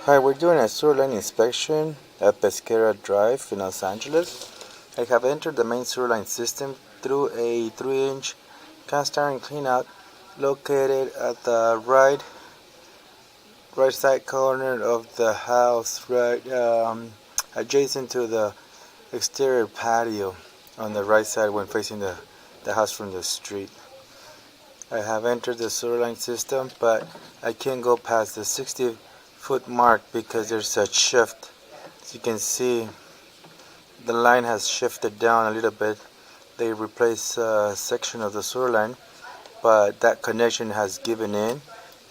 Hi, we're doing a sewer line inspection at Pesquera Drive in Los Angeles. I have entered the main sewer line system through a 3-inch cast iron cleanout located at the right side corner of the house, adjacent to the exterior patio on the right side when facing the house from the street. I have entered the sewer line system, but I can't go past the 60-foot mark because there's a shift. As you can see, the line has shifted down a little bit. They replaced a section of the sewer line, but that connection has given in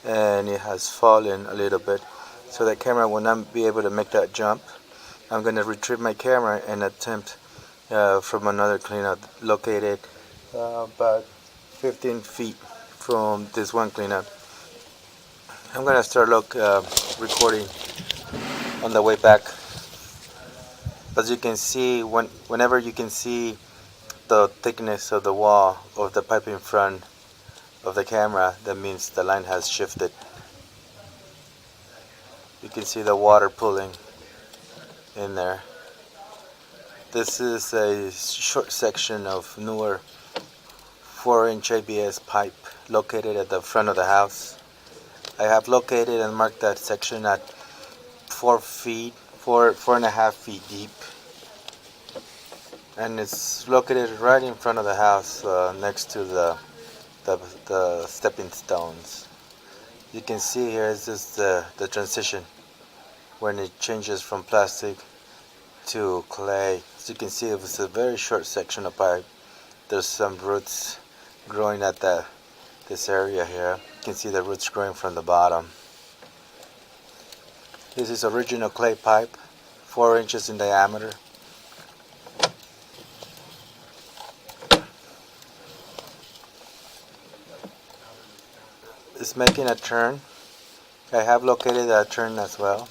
and it has fallen a little bit, so the camera will not be able to make that jump. I'm going to retrieve my camera and attempt from another cleanout located about 15 feet from this one cleanout. I'm going to start recording on the way back. As you can see, whenever you can see the thickness of the wall of the pipe in front of the camera, that means the line has shifted. You can see the water pulling in there. This is a short section of newer 4-inch ABS pipe located at the front of the house. I have located and marked that section at 4.5 feet deep, and it's located right in front of the house, next to the stepping stones. You can see here is just the transition when it changes from plastic to clay. As you can see, it's a very short section of pipe. There's some roots growing at this area here. You can see the roots growing from the bottom. This is original clay pipe, 4 inches in diameter. It's making a turn. I have located that turn as well.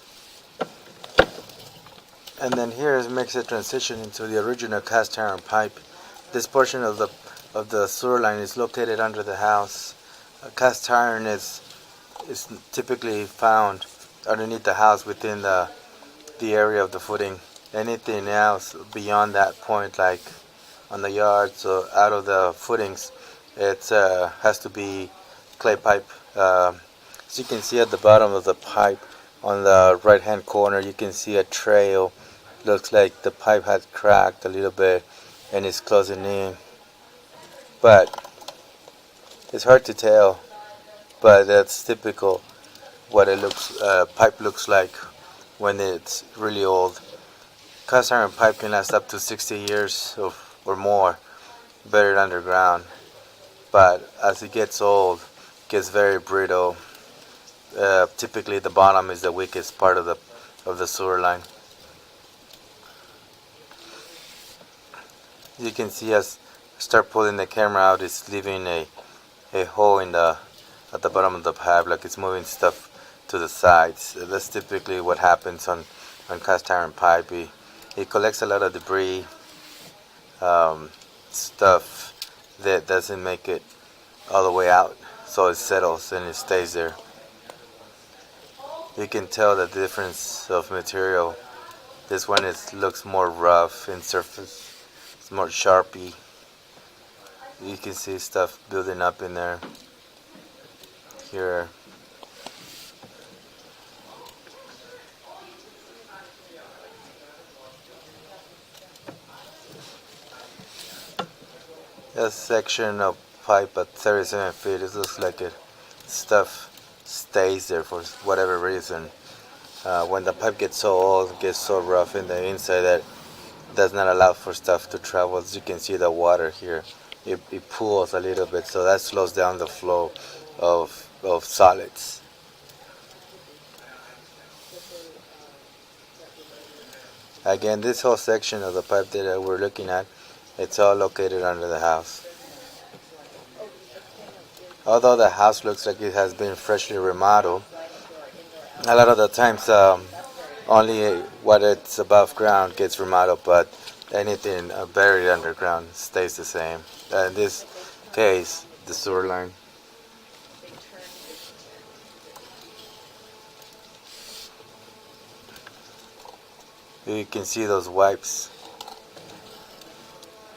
And then here it makes a transition into the original cast iron pipe. This portion of the sewer line is located under the house. Cast iron is typically found underneath the house within the area of the footing. Anything else beyond that point, like on the yards or out of the footings, it has to be clay pipe. As you can see at the bottom of the pipe on the right hand corner, you can see a trail. Looks like the pipe had cracked a little bit and it's closing in, but it's hard to tell. But that's typical what pipe looks like when it's really old. Cast iron pipe can last up to 60 years or more buried underground, but as it gets old, it gets very brittle. Typically the bottom is the weakest part of the sewer line. You can see as I start pulling the camera out, it's leaving a hole at the bottom of the pipe, like it's moving stuff to the sides. That's typically what happens on cast iron pipe. It collects a lot of debris, stuff that doesn't make it all the way out, so it settles and it stays there. You can tell the difference of material. This one looks more rough in surface. It's more sharpy. You can see stuff building up in there. Here. A section of pipe at 37 feet. It looks like stuff stays there for whatever reason. When the pipe gets so old, it gets so rough in the inside that does not allow for stuff to travel. As you can see, the water here, it pools a little bit, so that slows down the flow of solids. Again, this whole section of the pipe that we're looking at, it's all located under the house. Although the house looks like it has been freshly remodeled, a lot of the times only what it's above ground gets remodeled, but anything buried underground stays the same. In this case, the sewer line. You can see those wipes.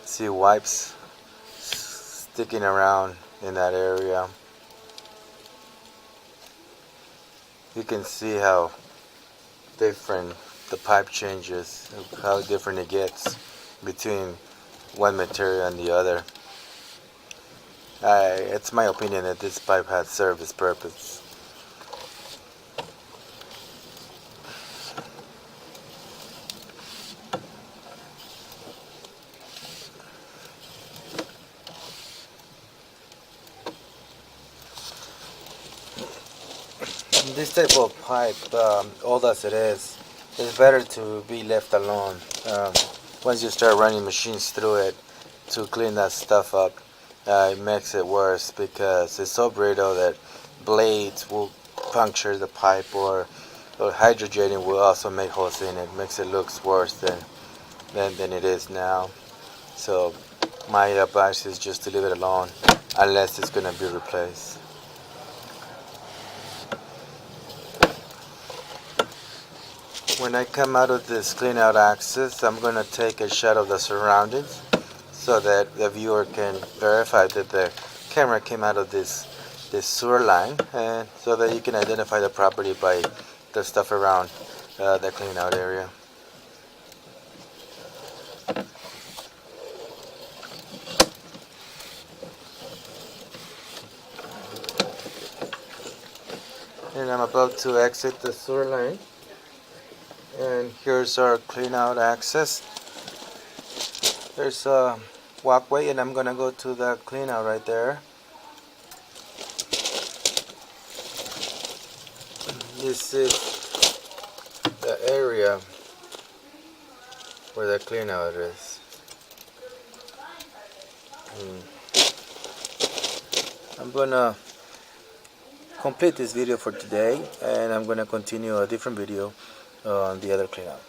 See wipes sticking around in that area. You can see how different the pipe changes, how different it gets between one material and the other. It's my opinion that this pipe has served its purpose. This type of pipe, old as it is, it's better to be left alone. Once you start running machines through it to clean that stuff up, it makes it worse because it's so brittle that blades will puncture the pipe, or hydrogenating will also make holes in it. Makes it look worse than it is now. So my advice is just to leave it alone unless it's going to be replaced. When I come out of this clean out access, I'm going to take a shot of the surroundings so that the viewer can verify that the camera came out of this sewer line, and so that you can identify the property by the stuff around the clean out area. And I'm about to exit the sewer line. And here's our clean out access. There's a walkway, and I'm gonna go to the clean out right there. This is the area where the clean out is. I'm gonna complete this video for today, and I'm gonna continue a different video on the other clean out.